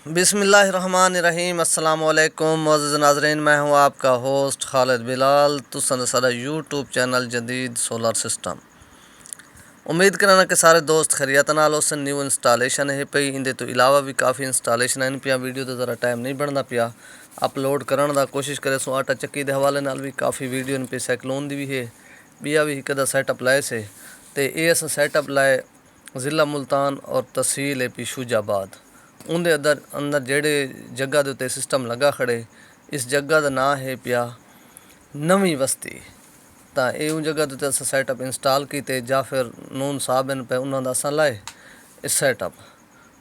बिस्मिल्लाहिर्रहमानिर्रहीम अस्सलाम वालेकुम मोअज़्ज़िज़ नाज़रीन, मैं हूँ आपका होस्ट खालिद बिलाल। तुसन सारा यूट्यूब चैनल जदीद सोलर सिस्टम। उम्मीद करना कि सारे दोस्त खैरियत नाल होसन। न्यू इंस्टॉलेशन है पई, इंदे तो इलावा भी काफ़ी इंस्टॉलेशन हैं पिया। वीडियो तो ज़रा टाइम नहीं बनता पिया अपलोड करने का, कोशिश करे सो आटा चक्की के हवाले नाल भी काफ़ी वीडियो पे साइक्लोन दी भी है। बिया भी एक सैटअप लाए से तो ये अस सैटअप लाए ज़िला मुल्तान और तहसील है शूजाबाद। उनके अंदर जेड़े जगह के उत्ते सिस्टम लगा खड़े, इस जगह का नाम है पिया नवी बस्ती। तो ये जगह के उत्ते सैटअप इंस्टॉल किए या फिर नून साहब पे उन्होंने असा लाए इस सैटअप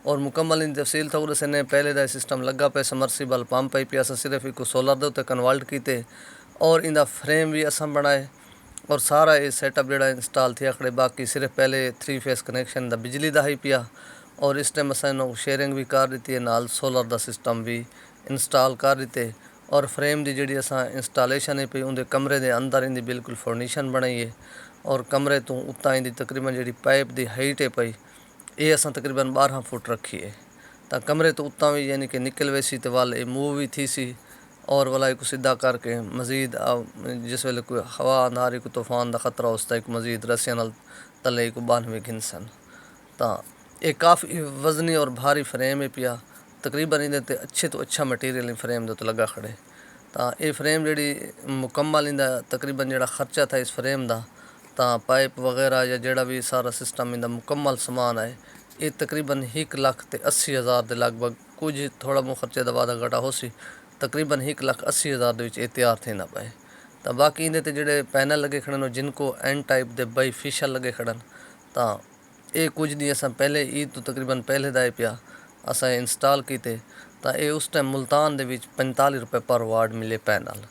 और मुकम्मल इन तफसील थोड़े से ने पहले का सिस्टम लगा पे समरसीबल पंप है पिया। सिर्फ एक सोलर के उत्ते कन्वर्ट किए और इंदा फ्रेम भी असा बनाए और सारा ये सैटअप जोड़ा इंस्टॉल थे खड़े। बाकी सिर्फ पहले 3 फेस कनैक्शन का बिजली का ही पिया और इस टाइम असा शेयरिंग भी कर दी है, नाल सोलर का सिस्टम भी इंस्टॉल कर दिते। और फ्रेम की जी असा इंस्टॉलेशन है पी उनके कमरे के अंदर इनकी बिल्कुल फाउंडेशन बनाई है और कमरे तो उत्ता इनकी तकरीबन जी पाइप की हाइट है पई ये असा तकरीबन 12 फुट रखी है। तो कमरे तो उत्ता भी यानी कि निकल वैसी तो वाल मूव भी थी सी और वाला एक सीधा करके मजीद जिस वे कोई हवा अंधारी को तूफान का खतरा उसका एक मजीद रस्सियां नाल तले को बानवे गिन सन। तो ये काफ़ी वजनी और भारी फ्रेम है पिया। तकरीबन इन्हें अच्छे तो अच्छा मटीरियल फ्रेम तो लगा खड़े। तो ये फ्रेम जी मुकम्मल इंदा तकरीबन जोड़ा खर्चा था इस फ्रेम का, तो पाइप वगैरह या जोड़ा भी सारा सिस्टम इंदा मुकम्मल समान है ये तकरीबन 1,80,000 के लगभग। कुछ थोड़ा बहुत खर्चे का वादा घटा हो सी, तकरीबन 1,80,000 के तैयार थे ना पाए। तो बाकी इन्हें जोड़े पैनल लगे खड़े जिनको एन टाइप के बाई फिशल लगे खड़न। तो ये कुछ दी अस पहले ईद तो तकरीबन पहले का पिया असा इंस्टॉल किए। तो ये उस टाइम मुल्तान के 45 रुपये पर वार्ड मिले पैनल,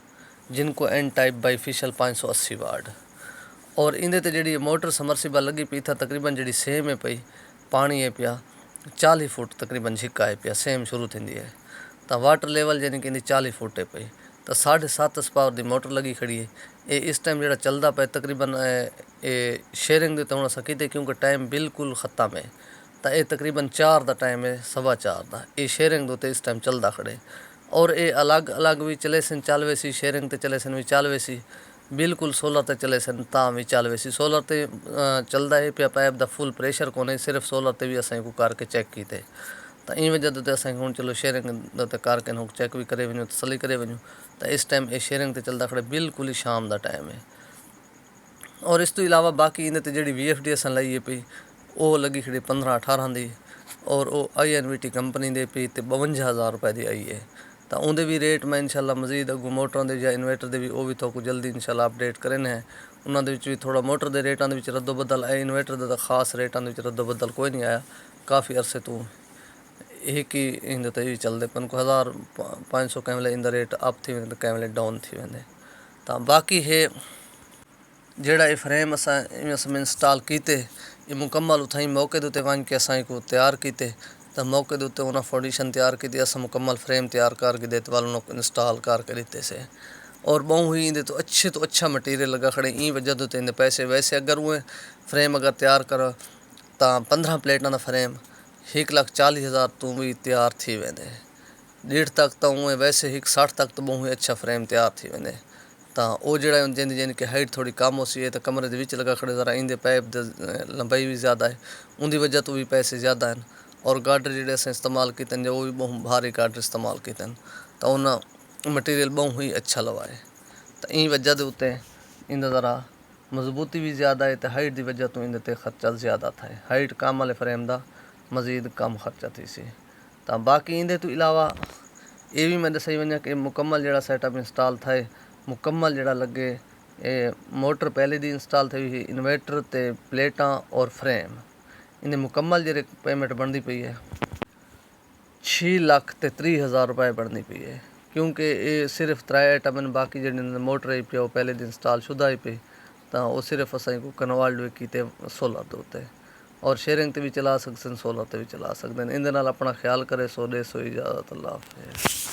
जिनको एन टाइप बाई फिशल 580 वार्ड। और इन्हें जी मोटर समरसीबल लगी पी था तकरीबन जी सेम है पई पानी है पिया 40 फुट तकरीबन झिका है पिया सेम शुरू थी है। तो वाटर लेवल यानी कि 40 फुट है पई। तो 7.5 पावर की मोटर लगी खड़ी है। ये इस टाइम जो चलता पे तकरीबन ये शेयरिंग तो हम सकीते क्योंकि टाइम बिल्कुल ख़त्म है। तो ये तकरीबन 4 का टाइम है, 4:15 का ये शेयरिंग तो इस टाइम चलता खड़े। और ये अलग अलग भी चले सन चालवे सी, शेयरिंग तो चले सन भी चालवे सी, बिल्कुल सोलर तो चले सन ता भी चालवे सी। सोलर तो चलता है पिया पाइप का फुल प्रेशर को नहीं, सिर्फ सोलर तो भी असें को करके चेक किए। तो इन वजह तो असें हूँ चलो शेयरिंग करके चेक भी करे वजूँ तसली करे वजूँ। तो इस टाइम ये शेयरिंग तो चलता खड़े बिल्कुल ही शाम का टाइम है। और इस तो इलावा बाकी इन्हें जी VFD अस लाई है पी वो लगी खड़ी 15-18 की और वो INVT कंपनी दे पी तो 52,000 रुपए की आई है। तो उनके भी रेट मैं इंशाल्लाह मजीद अगू मोटरों के या इन्वेटर के भी तो जल्दी इंशाल्लाह अपडेट करें हैं। उन्होंने भी थोड़ा मोटर के रेटों के रद्दो बदल आए, इन्वेटर के तो खास रेटों के रद्दो बदल कोई नहीं आया। काफ़ी अरसे तो एक ही इन भी चलते पन को 1,500 कैमले इन रेट अप थी वेंदे कैमले डाउन थी वेंदे। तो बाकी है जेड़ा ये फ्रेम अस इंस्टॉल किए ये मुकम्मल उथाई मौके के उत्ते वन के असा को तैयार किए। तो मौके के उत्ते उन्हें फाउंडेशन तैयार की अस मुकम्मल फ्रेम तैयार करके देते वाल इंस्टॉल करके दिते से। और बहु ही इंदे तो अच्छा मटीरियल लगा खड़े ई वजह तो इन्हें पैसे वैसे अगर वो फ्रेम अगर तैयार करो तो 15 प्लेटों का फ्रेम 1,40,000 तो भी तैयार थी वेंदे। 1.5 तक तो उएँ वैसे 1,60 तक तो बहुत ही अच्छा फ्रेम तैयार थी वेंदे। तो वो जो जिनकी हाइट थोड़ी कम हो सी है तो कमरे के विच लगा खड़े ज़रा इंदे पाइप लंबाई भी ज़्यादा है, उनकी वजह तो भी पैसे ज़्यादा हैं। और गाडर जो अस इस्तेमाल किए जो भी बहुत भारी गाडर इस्तेमाल किए तो उन्हें मटीरियल बहुत ही अच्छा लवाए। तो इन वजह के उत्ते इनका ज़रा मजबूती भी ज़्यादा है तो हाइट की वजह तो इनते खर्चा ज़्यादा था। हाइट कम वाले फ्रेम का मजीद कम खर्चा थी सी। तो बाकी इनके तो इलावा ये भी मैं दसाई वजा कि मुकम्मल जो सैटअप इंस्टॉल था मुकम्मल जोड़ा लगे ये मोटर पहले दी इंस्टॉल थी, इन्वेटर ते प्लेटा और फ्रेम इन्हें मुकम्मल जो पेमेंट बनती पई है 6,30,000 रुपए बनती पई है। क्योंकि ये सिर्फ 3 आइटम बाकी जो मोटर ही पे पहले दी इंस्टॉल शुदा ही पे। तो वो सिर्फ असें को कन्वर्ट भी किए सोलर के उत्ते और शेयरिंग ते भी चला सकते सोलर ते भी चला सकते हैं। इन अपना ख्याल करे सो दे सो इजाज़त। अल्लाह हाफ़िज़।